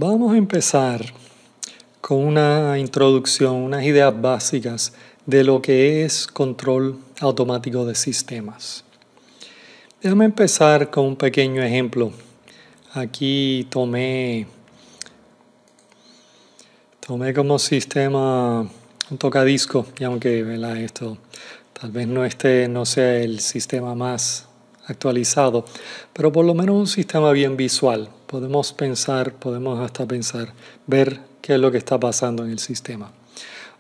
Vamos a empezar con una introducción, unas ideas básicas de lo que es control automático de sistemas. Déjame empezar con un pequeño ejemplo. Aquí tomé como sistema un tocadiscos, y aunque esto tal vez no sea el sistema más actualizado, pero por lo menos un sistema bien visual. Podemos hasta pensar, ver qué es lo que está pasando en el sistema.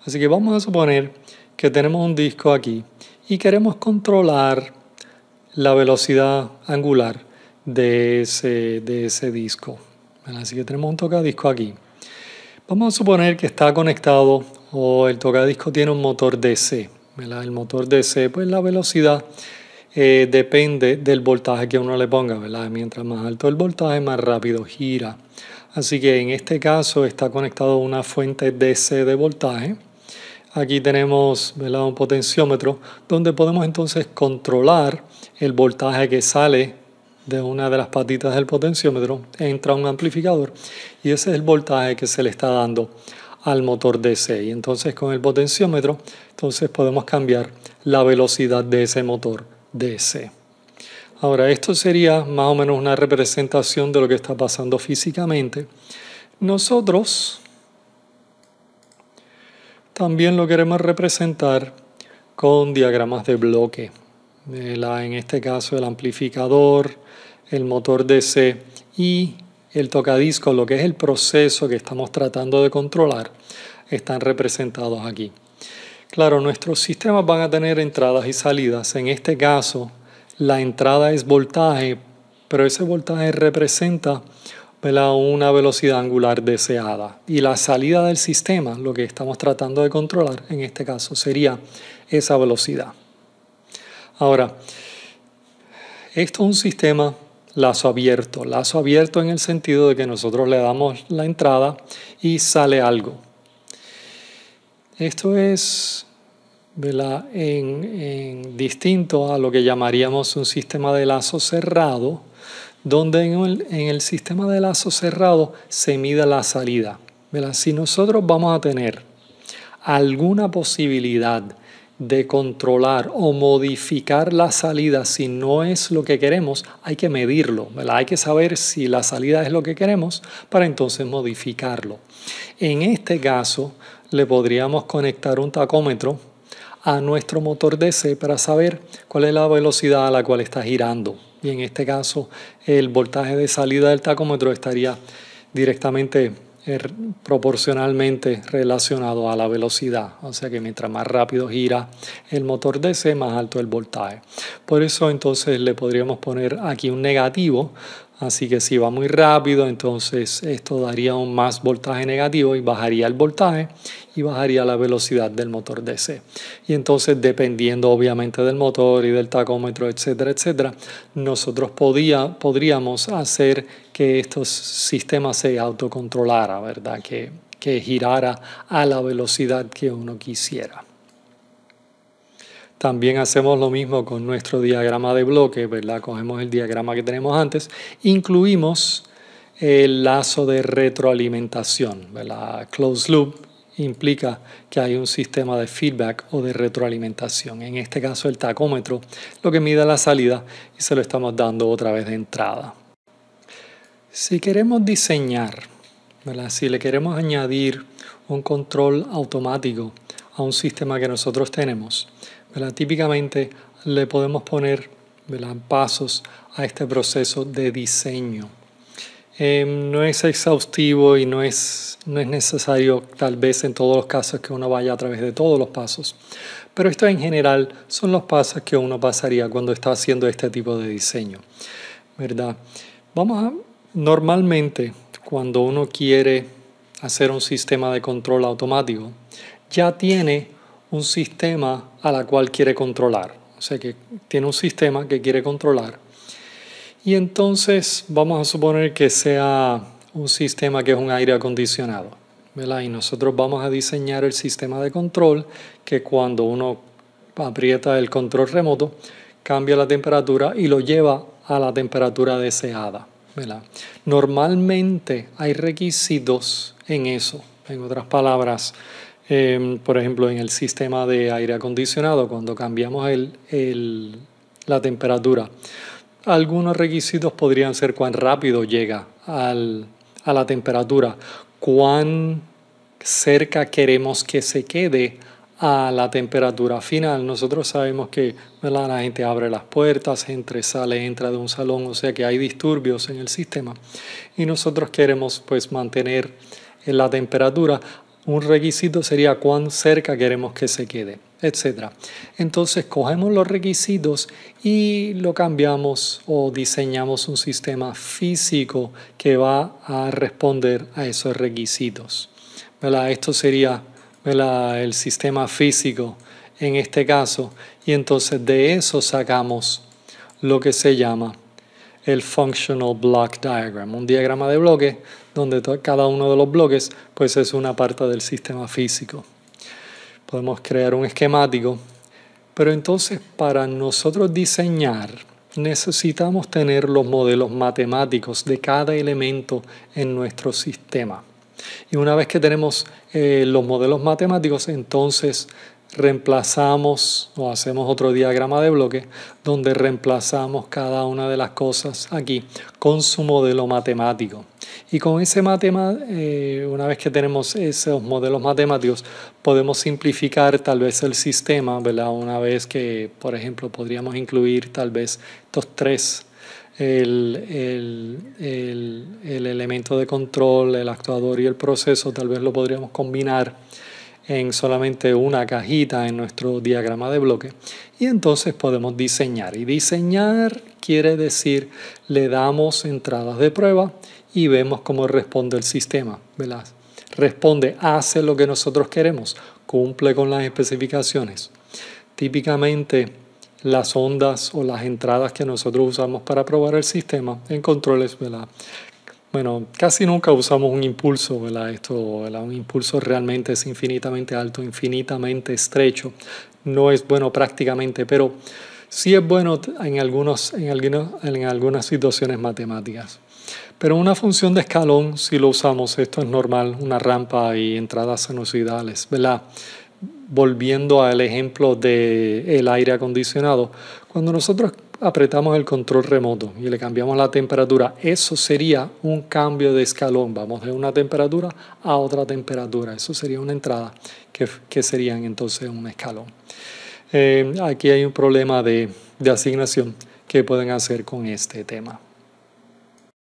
Así que vamos a suponer que tenemos un disco aquí y queremos controlar la velocidad angular de ese disco. Así que tenemos un tocadisco aquí. Vamos a suponer que está conectado o el tocadisco tiene un motor DC. El motor DC, pues la velocidad depende del voltaje que uno le ponga, ¿verdad? Mientras más alto el voltaje, más rápido gira. Así que en este caso está conectado a una fuente DC de voltaje. Aquí tenemos, ¿verdad?, un potenciómetro donde podemos entonces controlar el voltaje que sale de una de las patitas del potenciómetro, entra un amplificador y ese es el voltaje que se le está dando al motor DC. Y entonces con el potenciómetro podemos cambiar la velocidad de ese motor DC. Ahora, esto sería más o menos una representación de lo que está pasando físicamente. Nosotros también lo queremos representar con diagramas de bloque. En este caso el amplificador, el motor DC y el tocadiscos, lo que es el proceso que estamos tratando de controlar, están representados aquí. Claro, nuestros sistemas van a tener entradas y salidas. En este caso, la entrada es voltaje, pero ese voltaje representa, ¿verdad?, una velocidad angular deseada. Y la salida del sistema, lo que estamos tratando de controlar, en este caso, sería esa velocidad. Ahora, esto es un sistema lazo abierto en el sentido de que nosotros le damos la entrada y sale algo. Esto es, ¿verdad?, en distinto a lo que llamaríamos un sistema de lazo cerrado, donde en el sistema de lazo cerrado se mide la salida, ¿verdad? Si nosotros vamos a tener alguna posibilidad de controlar o modificar la salida si no es lo que queremos, hay que medirlo, ¿verdad? Hay que saber si la salida es lo que queremos para entonces modificarlo. En este caso, le podríamos conectar un tacómetro a nuestro motor DC para saber cuál es la velocidad a la cual está girando. Y en este caso, el voltaje de salida del tacómetro estaría directamente proporcionalmente relacionado a la velocidad. O sea que mientras más rápido gira el motor DC, más alto el voltaje. Por eso entonces le podríamos poner aquí un negativo. Así que si va muy rápido, entonces esto daría un más voltaje negativo y bajaría el voltaje y bajaría la velocidad del motor DC. Y entonces, dependiendo obviamente del motor y del tacómetro, etcétera, etcétera, nosotros podríamos hacer que estos sistemas se autocontrolaran, ¿verdad? Que girara a la velocidad que uno quisiera. También hacemos lo mismo con nuestro diagrama de bloque, ¿verdad? Cogemos el diagrama que tenemos antes, incluimos el lazo de retroalimentación, ¿verdad? Closed loop implica que hay un sistema de feedback o de retroalimentación. En este caso el tacómetro, lo que mide la salida y se lo estamos dando otra vez de entrada. Si queremos diseñar, ¿verdad?, si le queremos añadir un control automático a un sistema que nosotros tenemos, ¿verdad?, típicamente le podemos poner, ¿verdad?, pasos a este proceso de diseño. No es exhaustivo y no es necesario tal vez en todos los casos que uno vaya a través de todos los pasos, pero esto en general son los pasos que uno pasaría cuando está haciendo este tipo de diseño, ¿verdad? Normalmente, cuando uno quiere hacer un sistema de control automático, ya tiene un sistema a la cual quiere controlar. O sea que tiene un sistema que quiere controlar. Y entonces vamos a suponer que sea un sistema que es un aire acondicionado, ¿verdad? Y nosotros vamos a diseñar el sistema de control que cuando uno aprieta el control remoto, cambia la temperatura y lo lleva a la temperatura deseada. ¿verdad? Normalmente hay requisitos en eso. En otras palabras, por ejemplo, en el sistema de aire acondicionado, cuando cambiamos la temperatura, algunos requisitos podrían ser cuán rápido llega a la temperatura, cuán cerca queremos que se quede a la temperatura final. Nosotros sabemos que, ¿verdad?, la gente abre las puertas, sale, entra de un salón, o sea que hay disturbios en el sistema. Y nosotros queremos pues mantener la temperatura. Un requisito sería cuán cerca queremos que se quede, etc. Entonces cogemos los requisitos y lo cambiamos o diseñamos un sistema físico que va a responder a esos requisitos, ¿verdad? Esto sería, ¿verdad?, el sistema físico en este caso, y entonces de eso sacamos lo que se llama el Functional Block Diagram, un diagrama de bloques donde cada uno de los bloques pues es una parte del sistema físico. Podemos crear un esquemático, pero entonces para nosotros diseñar necesitamos tener los modelos matemáticos de cada elemento en nuestro sistema. Y una vez que tenemos los modelos matemáticos, entonces reemplazamos o hacemos otro diagrama de bloque donde reemplazamos cada una de las cosas aquí con su modelo matemático. Y con ese una vez que tenemos esos modelos matemáticos, podemos simplificar tal vez el sistema, ¿verdad? Una vez que, por ejemplo, podríamos incluir tal vez estos tres. El elemento de control, el actuador y el proceso, tal vez lo podríamos combinar en solamente una cajita en nuestro diagrama de bloque, y entonces podemos diseñar. Y diseñar quiere decir le damos entradas de prueba y vemos cómo responde el sistema, ¿verdad? Responde, hace lo que nosotros queremos, cumple con las especificaciones. Típicamente las ondas o las entradas que nosotros usamos para probar el sistema en controles, ¿verdad? Bueno, casi nunca usamos un impulso, ¿verdad? ¿Verdad? Un impulso realmente es infinitamente alto, infinitamente estrecho. No es bueno prácticamente, pero sí es bueno en algunas situaciones matemáticas. Pero una función de escalón, si lo usamos, esto es normal, una rampa y entradas sinusoidales, ¿verdad? Volviendo al ejemplo del aire acondicionado, cuando nosotros apretamos el control remoto y le cambiamos la temperatura, eso sería un cambio de escalón. Vamos de una temperatura a otra temperatura. Eso sería una entrada que serían entonces un escalón. Aquí hay un problema de asignación que pueden hacer con este tema.